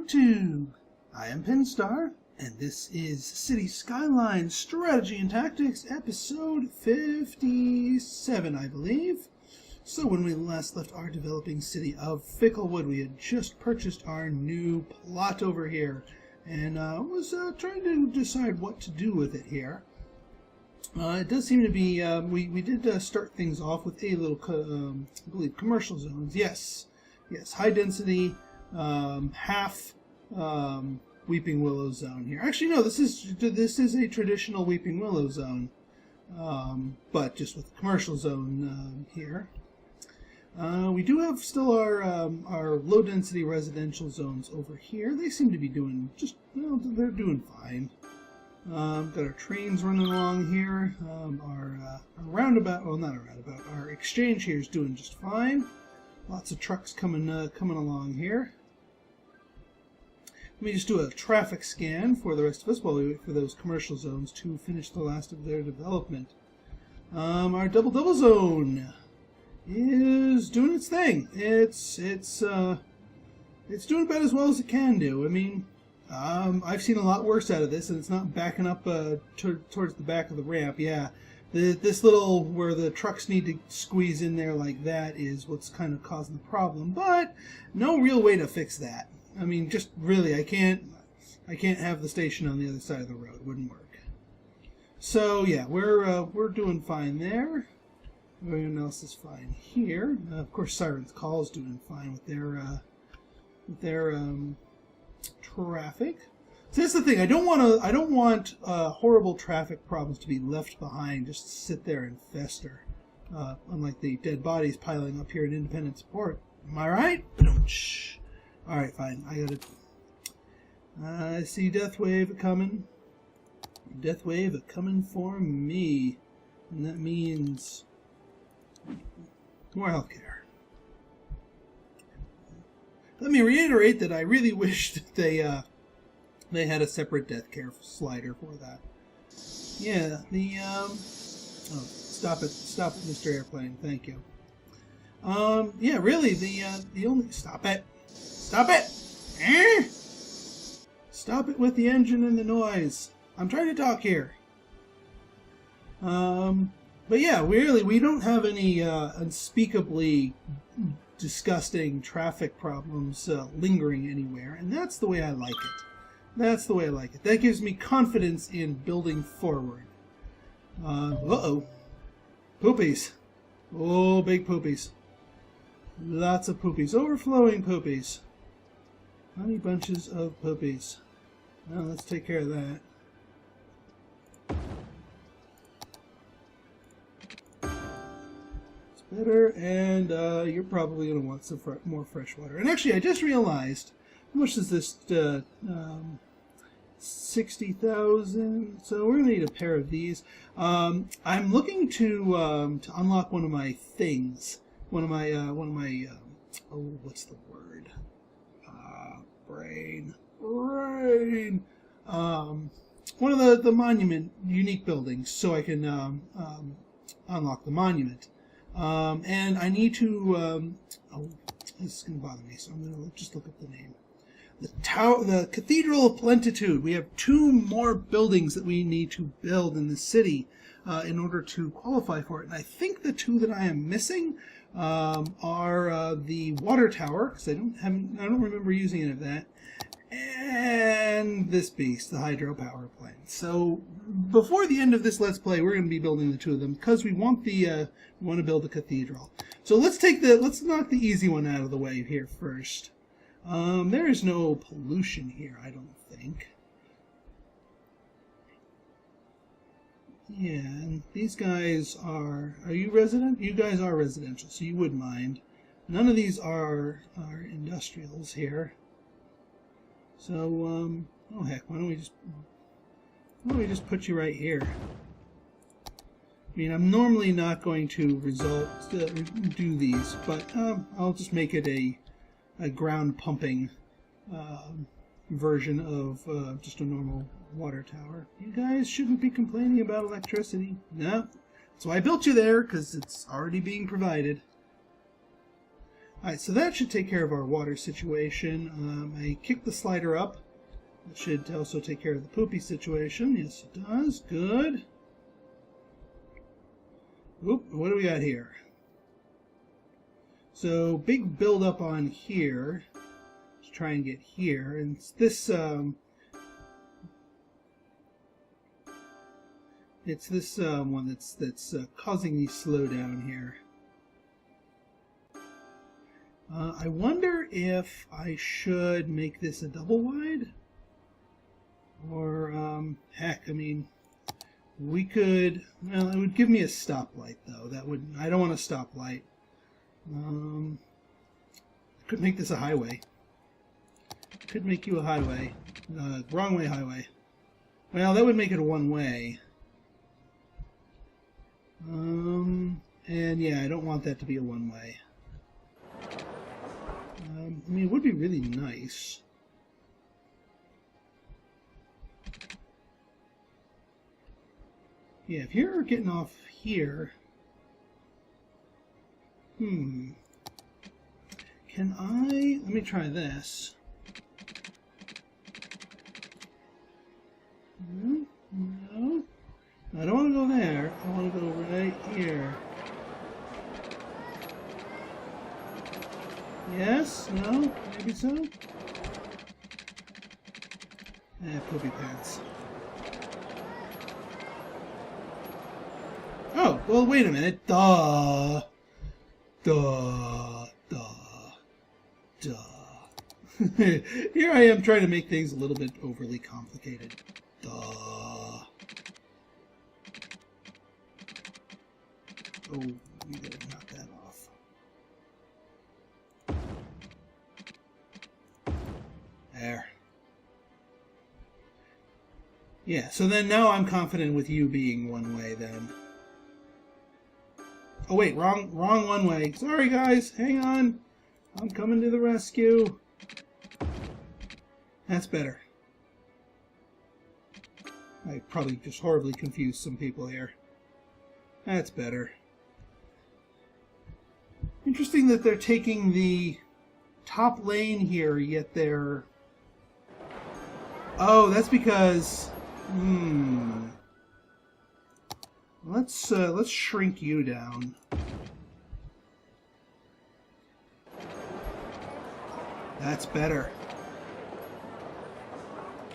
YouTube. I am Pinstar, and this is City Skylines Strategy and Tactics, episode 57, I believe. So when we last left our developing city of Ficklewood, we had just purchased our new plot over here, and was trying to decide what to do with it here. It does seem to be, we did start things off with a little, I believe, commercial zones. Yes, high density, half Weeping Willow zone here. Actually, no, this is a traditional Weeping Willow zone, but just with the commercial zone here. We do have still our low density residential zones over here. They seem to be doing they're doing fine. Got our trains running along here. Our roundabout, well, not a roundabout. Our exchange here is doing just fine. Lots of trucks coming along here. Let me just do a traffic scan for the rest of us while we wait for those commercial zones to finish the last of their development. Our double zone is doing its thing. It's doing about as well as it can do. I mean, I've seen a lot worse out of this, and it's not backing up towards the back of the ramp. Yeah, this little where the trucks need to squeeze in there like that is what's kind of causing the problem. But no real way to fix that. I mean, just really, I can't have the station on the other side of the road. It wouldn't work. So yeah, we're doing fine there. Everyone else is fine here. Of course, Siren's Call is doing fine with their traffic. So that's the thing. I don't want horrible traffic problems to be left behind, just to sit there and fester. Unlike the dead bodies piling up here in Independent Support. Am I right? All right, fine. I see Death Wave coming. Death Wave coming for me, and that means more healthcare. Let me reiterate that I really wish that they had a separate death care slider for that. Yeah, oh, stop it, Mr. Airplane. Thank you. Yeah, really, the only stop it, stop it with the engine and the noise. I'm trying to talk here. But yeah, we don't have any unspeakably disgusting traffic problems lingering anywhere, and that's the way I like it. That gives me confidence in building forward. Uh-oh. Poopies. Oh, big poopies. Lots of poopies. Overflowing poopies. Honey bunches of poopies. Well, let's take care of that. Better, and you're probably going to want some more fresh water. And actually, I just realized, how much is this? 60,000. So we're going to need a pair of these. I'm looking to unlock one of my things. One of my oh, what's the word? Brain. One of the monument unique buildings, so I can unlock the monument. And I need to, oh, this is going to bother me, so I'm going to just look up the name. The Cathedral of Plentitude. We have 2 more buildings that we need to build in the city in order to qualify for it. And I think the 2 that I am missing are the water tower, because I don't remember using any of that, and this beast, the hydropower plant. So before the end of this Let's Play, we're going to be building the 2 of them because we want to build the cathedral. So let's knock the easy one out of the way here first. There is no pollution here, I don't think. Yeah, and these guys are you resident? You guys are residential, so you wouldn't mind. None of these are industrials here. So, oh heck, why don't we just put you right here? I mean, I'm normally not going to do these, but I'll just make it a ground pumping version of just a normal water tower. You guys shouldn't be complaining about electricity. No, that's why I built you there, because it's already being provided. Alright, so that should take care of our water situation. I kicked the slider up. That should also take care of the poopy situation. Yes, it does. Good. Oop, what do we got here? So, big build up on here. Let's try and get here. And it's this, one that's causing the slowdown here. I wonder if I should make this a double wide, or heck, I mean, we could. Well, it would give me a stoplight though. That would. I don't want a stoplight. I could make this a highway. Could make you a highway. Wrong way highway. Well, that would make it a one way. And yeah, I don't want that to be a one way. I mean, it would be really nice. Yeah, if you're getting off here... Can I... Let me try this. No. I don't want to go there. I want to go right here. Yes? No? Maybe so? Poopy pants. Oh, well, wait a minute. Duh. Here I am trying to make things a little bit overly complicated. Duh. Oh, we gotta knock that off. There. Yeah, so then now I'm confident with you being one way then. Oh wait, wrong one way. Sorry guys, hang on. I'm coming to the rescue. That's better. I probably just horribly confused some people here. That's better. Interesting that they're taking the top lane here, yet they're... Oh, that's because... Let's shrink you down. That's better.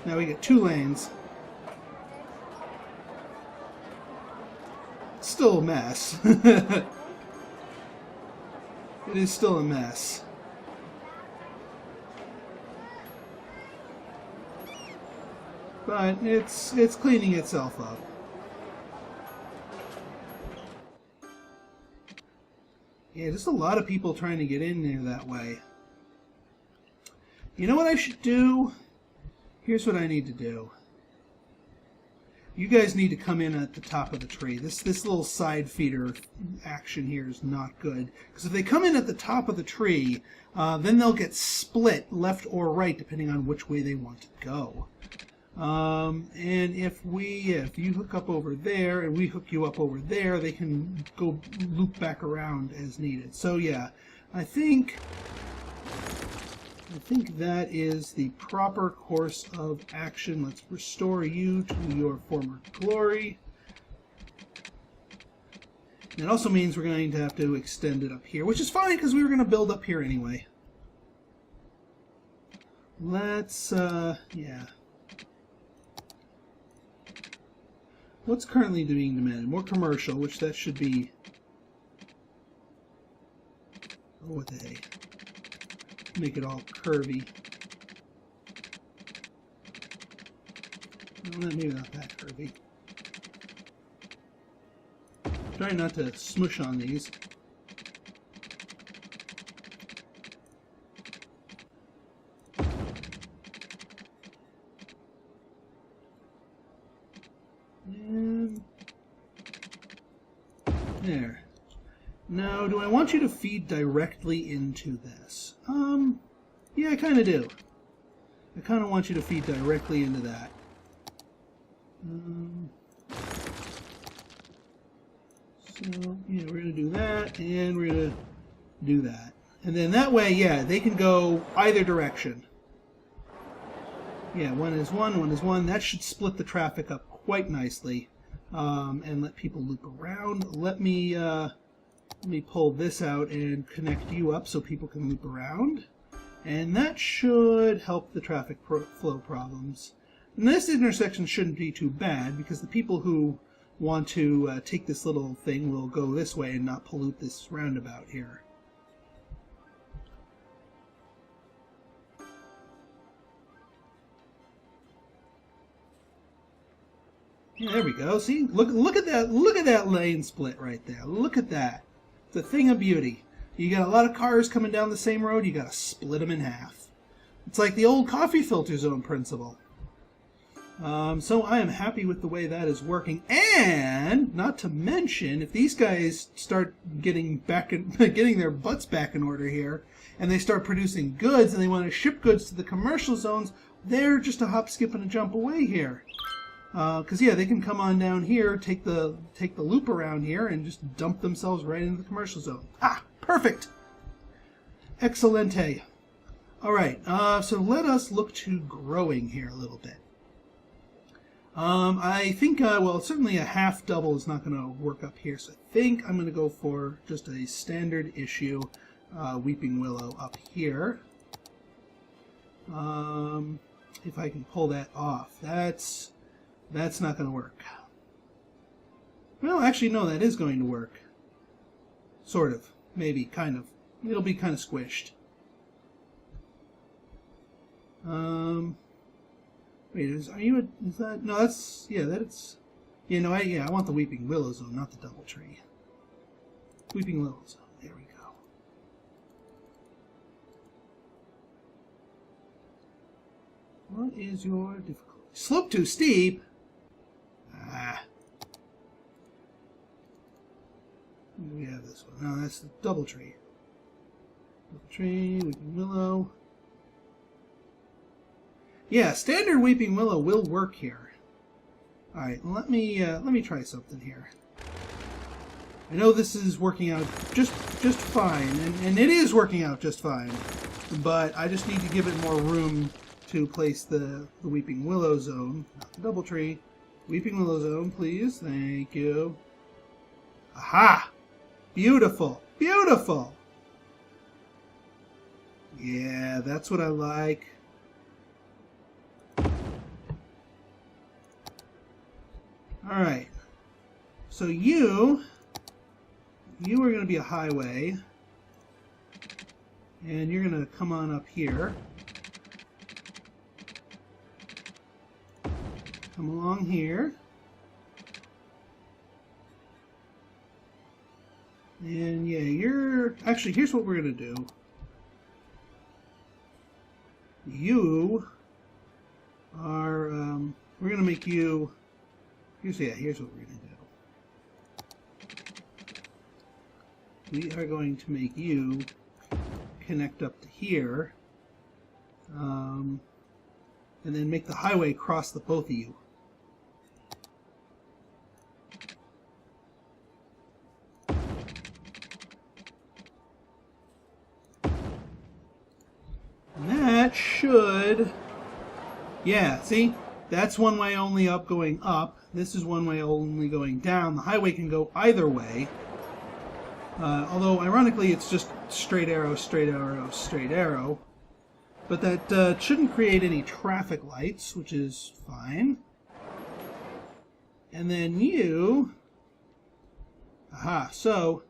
Now we get 2 lanes. Still a mess. It is still a mess. But it's cleaning itself up. Yeah, just a lot of people trying to get in there that way. You know what I should do? Here's what I need to do. You guys need to come in at the top of the tree. This little side feeder action here is not good. Because if they come in at the top of the tree, then they'll get split left or right depending on which way they want to go. And if you hook up over there and we hook you up over there, they can go loop back around as needed. So yeah, I think that is the proper course of action. Let's restore you to your former glory. It also means we're going to have to extend it up here, which is fine because we were going to build up here anyway. Let's, yeah. What's currently being demanded? More commercial, which that should be... Oh, what the hey. Make it all curvy. Well, maybe not that curvy. Try not to smush on these. And there. Now, do I want you to feed directly into this? Yeah, I kind of do. I kind of want you to feed directly into that. So, yeah, we're going to do that, and we're going to do that. And then that way, yeah, they can go either direction. Yeah, one is one. That should split the traffic up quite nicely, and let people loop around. Let me pull this out and connect you up so people can loop around. And that should help the traffic flow problems. And this intersection shouldn't be too bad because the people who want to take this little thing will go this way and not pollute this roundabout here. Yeah, there we go. See, look at that! Look at that lane split right there. Look at that. It's a thing of beauty. You got a lot of cars coming down the same road. You got to split them in half. It's like the old coffee filter zone principle. So I am happy with the way that is working, and not to mention, if these guys start getting their butts back in order here, and they start producing goods, and they want to ship goods to the commercial zones, they're just a hop, skip, and a jump away here. Because yeah, they can come on down here, take the loop around here, and just dump themselves right into the commercial zone. Ah, perfect. Excelente. All right, so let us look to growing here a little bit. I think, well, certainly a half double is not going to work up here, so I think I'm going to go for just a standard issue Weeping Willow up here. If I can pull that off, that's not going to work. Well, actually, no, that is going to work. Sort of, maybe, kind of. It'll be kind of squished. Wait, is that, no, that's, yeah, that's, yeah, no, I want the Weeping Willow zone, not the Doubletree. Weeping Willow zone, there we go. What is your difficulty? Slope too steep? Ah. We have this one. No, that's the Doubletree. Doubletree, Weeping Willow. Yeah, standard Weeping Willow will work here. All right, let me try something here. I know this is working out just fine, and it is working out just fine. But I just need to give it more room to place the Weeping Willow zone, not the Doubletree. Weeping Willow zone, please. Thank you. Aha! Beautiful, beautiful. Yeah, that's what I like. Alright, so you are going to be a highway, and you're going to come on up here, come along here, and yeah, actually, here's what we're going to do. You are, we're going to make you, here's what we're going to do. We are going to make you connect up to here, and then make the highway cross the both of you. And that should, yeah, see? That's one way only up going up. This is one way only going down. The highway can go either way. Although, ironically, it's just straight arrow, straight arrow, straight arrow. But that shouldn't create any traffic lights, which is fine. And then you... Aha, so...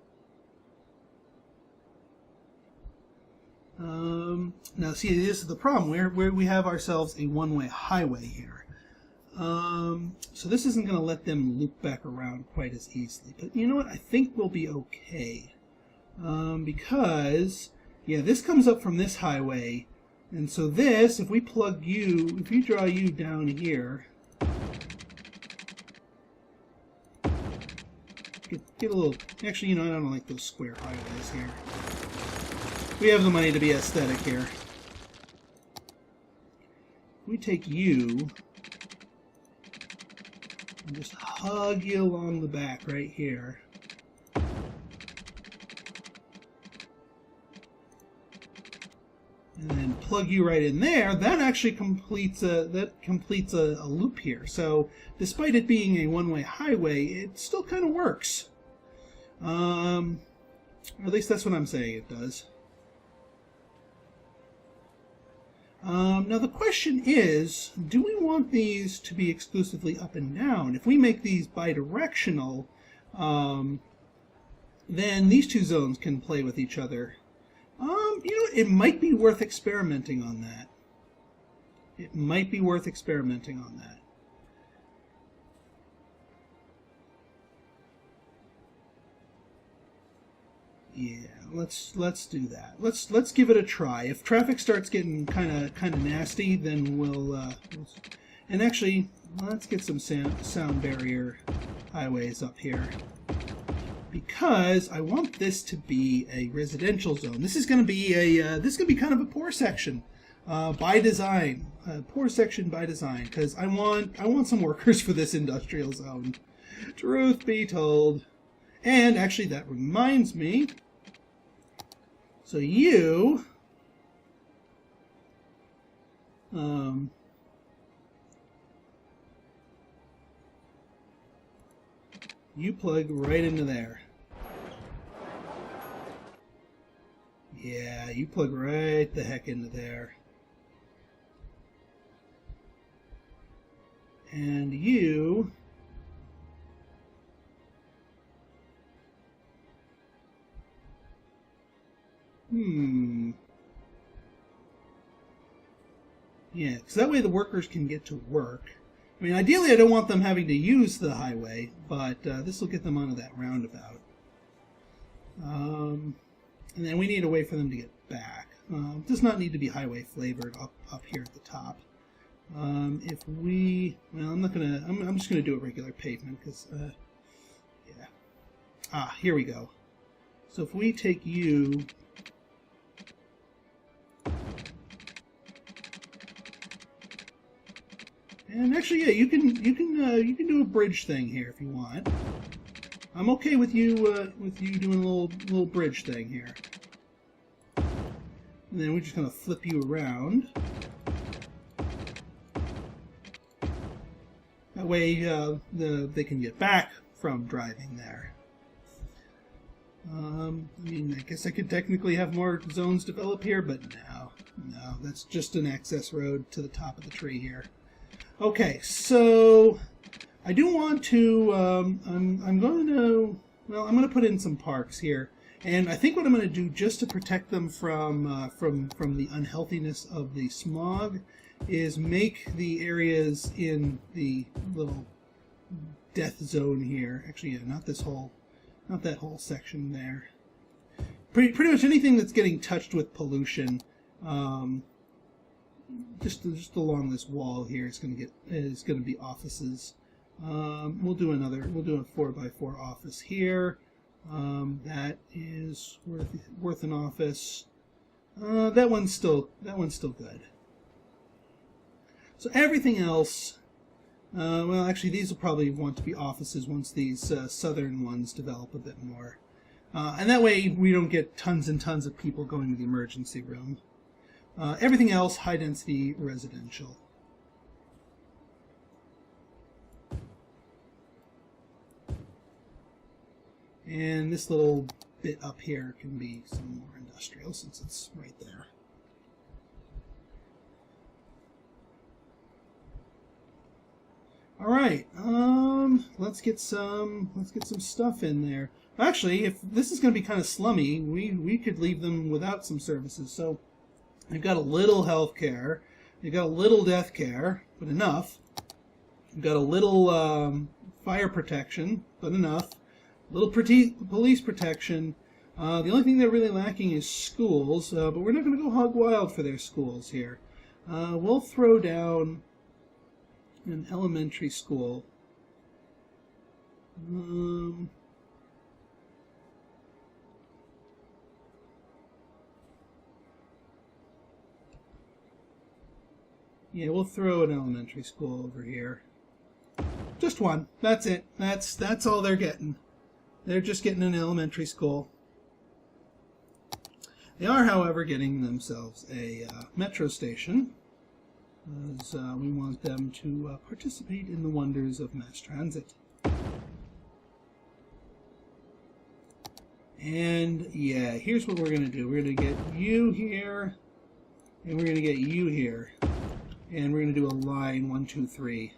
now, see, this is the problem. Where we have ourselves a one-way highway here. So this isn't going to let them loop back around quite as easily. But you know what? I think we'll be okay. Because, yeah, this comes up from this highway. And so this, if we plug you, if you draw you down here, get a little, actually, you know, I don't like those square highways here. We have the money to be aesthetic here. We take you and just hug you along the back right here. plug you right in there, that actually completes a loop here. So despite it being a one-way highway, it still kind of works. Or at least that's what I'm saying it does. Now the question is, do we want these to be exclusively up and down? If we make these bidirectional, then these two zones can play with each other. It might be worth experimenting on that. It might be worth experimenting on that. Yeah, let's do that. Let's give it a try. If traffic starts getting kind of nasty, then we'll and actually let's get some sound barrier highways up here, because I want this to be a residential zone. This is going to be kind of a poor section by design. A poor section by design, because I want some workers for this industrial zone. Truth be told. And actually, that reminds me. So you plug right into there. Yeah, you plug right the heck into there. And you yeah, because that way the workers can get to work. I mean, ideally I don't want them having to use the highway, but this will get them onto that roundabout. And then we need a way for them to get back. It does not need to be highway flavored up here at the top. If we, well, I'm just gonna do a regular pavement, because yeah. Here we go. So if we take you, and actually, yeah, you can do a bridge thing here if you want. I'm okay with you doing a little bridge thing here. And then we're just gonna flip you around. That way, they can get back from driving there. I mean, I guess I could technically have more zones develop here, but no, that's just an access road to the top of the tree here. Okay, so I do want to. I'm going to put in some parks here, and I think what I'm going to do, just to protect them from the unhealthiness of the smog, is make the areas in the little death zone here. Actually, yeah, not that whole section there. Pretty much anything that's getting touched with pollution. Just along this wall here is going to be offices. We'll do a 4x4 office here. That is worth an office. That one's still good. So everything else, well, actually, these will probably want to be offices once these southern ones develop a bit more, and that way we don't get tons and tons of people going to the emergency room. Everything else, high-density residential. And this little bit up here can be some more industrial, since it's right there. All right, let's get some stuff in there. Actually, if this is going to be kind of slummy, we could leave them without some services. So they've got a little health care, they've got a little death care, but enough. They've got a little fire protection, but enough. A little police protection. The only thing they're really lacking is schools, but we're not going to go hog wild for their schools here. We'll throw down an elementary school. Yeah, we'll throw an elementary school over here. Just one. That's it. That's all they're getting. They're just getting an elementary school. They are, however, getting themselves a metro station, as we want them to participate in the wonders of mass transit. And yeah, here's what we're going to do. We're going to get you here, and we're going to get you here. And we're going to do a line 1, 2, 3.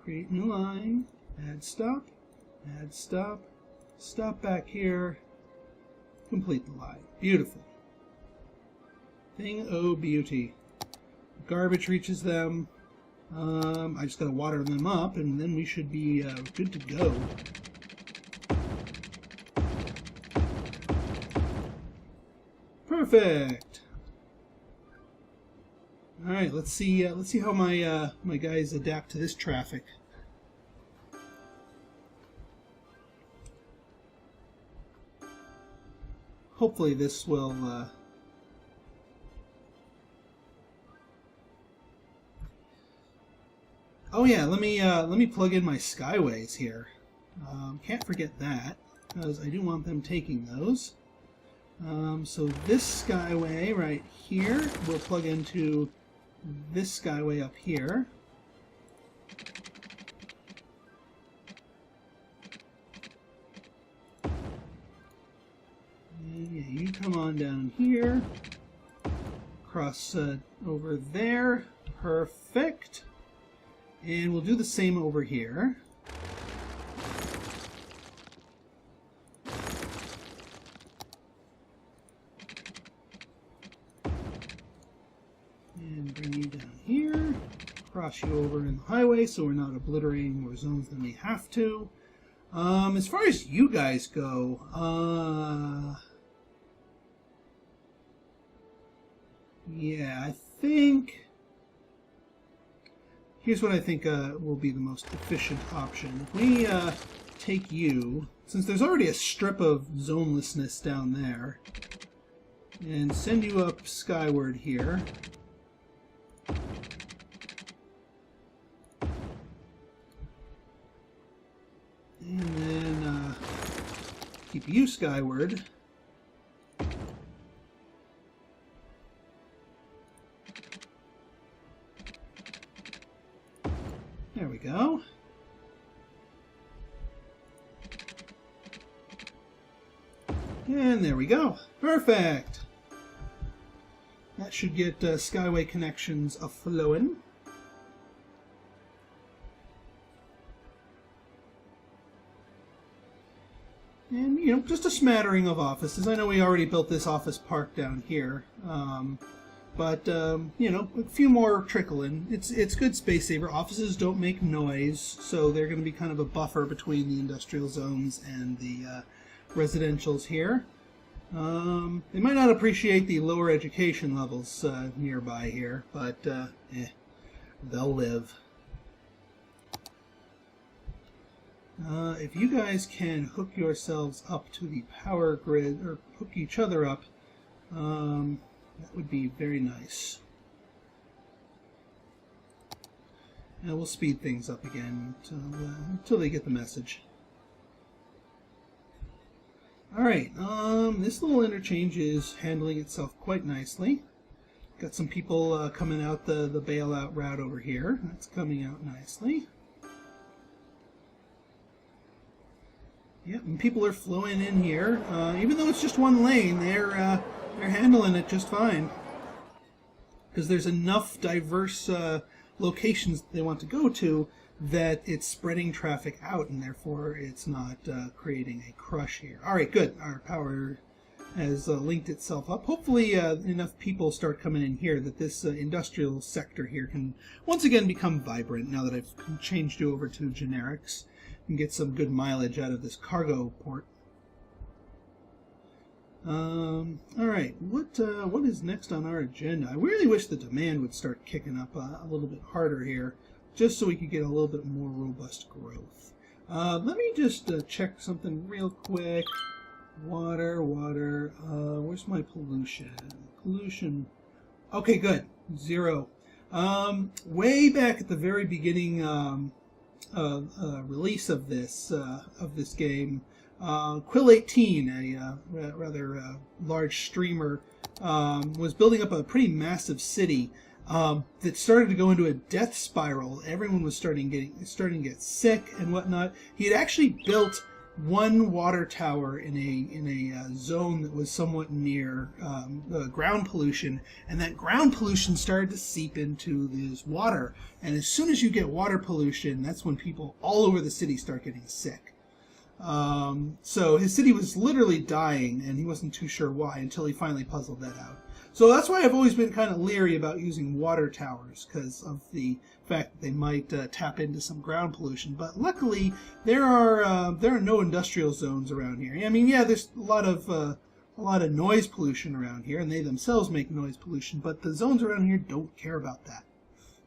Create new line, add stop, stop back here, complete the line. Beautiful. Thing o' beauty. Garbage reaches them. I just gotta water them up, and then we should be good to go. Perfect. All right, let's see how my my guys adapt to this traffic. Hopefully, this will. Oh yeah, let me plug in my Skyways here. Can't forget that, because I do want them taking those. So this Skyway right here will plug into this Skyway up here. And yeah, you come on down here, cross over there. Perfect. And we'll do the same over here. And bring you down here. Cross you over in the highway so we're not obliterating more zones than we have to. As far as you guys go, yeah, I think... Here's what I think will be the most efficient option. If we take you, since there's already a strip of zonelessness down there, and send you up skyward here. And then keep you skyward. There we go. And there we go. Perfect. That should get Skyway connections a-flowing. And, you know, just a smattering of offices. I know we already built this office park down here. But, you know, a few more trickle in. It's good space saver. Offices don't make noise, so they're going to be kind of a buffer between the industrial zones and the residentials here. They might not appreciate the lower education levels nearby here, but they'll live. If you guys can hook yourselves up to the power grid, or hook each other up, that would be very nice. And we'll speed things up again until they get the message. Alright, this little interchange is handling itself quite nicely. Got some people coming out the bailout route over here. That's coming out nicely. Yep, and people are flowing in here. Even though it's just one lane, they're handling it just fine. Because there's enough diverse locations they want to go to that it's spreading traffic out, and therefore it's not creating a crush here. Alright, good. Our power has linked itself up. Hopefully enough people start coming in here that this industrial sector here can once again become vibrant now that I've changed you over to generics and get some good mileage out of this cargo port. Alright, what is next on our agenda? I really wish the demand would start kicking up a little bit harder here, just so we could get a little bit more robust growth. Let me just check something real quick. Water, where's my pollution? Pollution, okay, good, 0. Way back at the very beginning release of this game, Quill 18, a rather large streamer, was building up a pretty massive city that started to go into a death spiral. Everyone was starting to get sick and whatnot. He had actually built one water tower in a zone that was somewhat near ground pollution, and that ground pollution started to seep into this water. And as soon as you get water pollution, that's when people all over the city start getting sick. So his city was literally dying, and he wasn't too sure why until he finally puzzled that out. So that's why I've always been kind of leery about using water towers, because of the fact that they might tap into some ground pollution. But luckily, there are no industrial zones around here. I mean, yeah, there's a lot of noise pollution around here, and they themselves make noise pollution. But the zones around here don't care about that.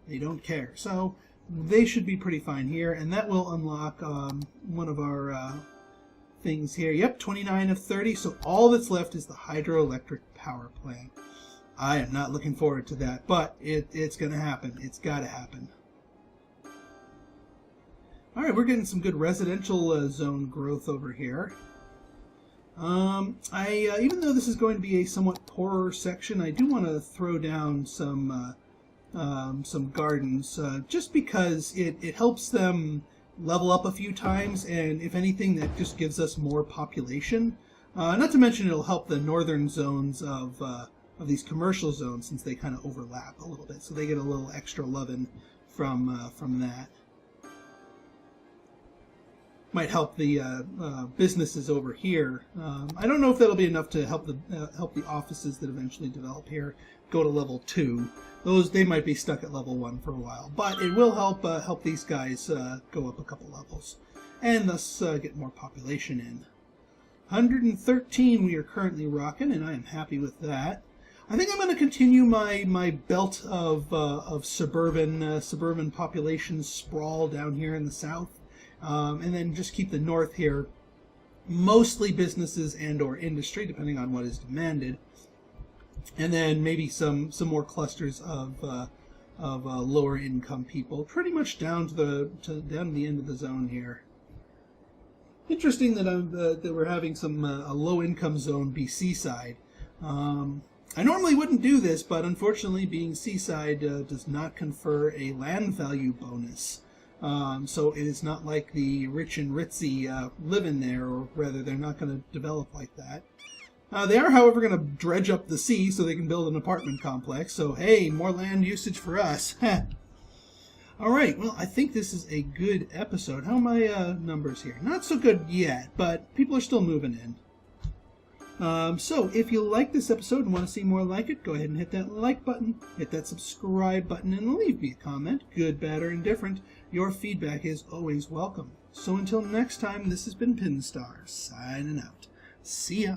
They don't care. So they should be pretty fine here, and that will unlock one of our things here. Yep, 29 of 30. So all that's left is the hydroelectric power plant. I am not looking forward to that, but it's going to happen. It's got to happen. All right, we're getting some good residential zone growth over here. Even though this is going to be a somewhat poorer section, I do want to throw down some gardens, just because it helps them level up a few times, and if anything, that just gives us more population. Not to mention it'll help the northern zones of these commercial zones, since they kind of overlap a little bit, so they get a little extra loving from that. Might help the businesses over here. I don't know if that'll be enough to help the offices that eventually develop here go to level 2. They might be stuck at level 1 for a while, but it will help these guys go up a couple levels, and thus get more population in. 113 we are currently rocking, and I am happy with that. I think I'm going to continue my belt of suburban population sprawl down here in the south, and then just keep the north here mostly businesses and or industry, depending on what is demanded, and then maybe some more clusters of lower income people, pretty much down to the end of the zone here. Interesting that we're having a low income zone be Seaside. I normally wouldn't do this, but unfortunately, being Seaside does not confer a land value bonus. So it is not like the rich and ritzy live in there, or rather, they're not going to develop like that. They are, however, going to dredge up the sea so they can build an apartment complex. So, hey, more land usage for us. All right, well, I think this is a good episode. How are my numbers here? Not so good yet, but people are still moving in. So if you like this episode and want to see more like it, go ahead and hit that like button, hit that subscribe button, and leave me a comment, good, bad, or indifferent. Your feedback is always welcome. So until next time, this has been Pinstar, signing out. See ya.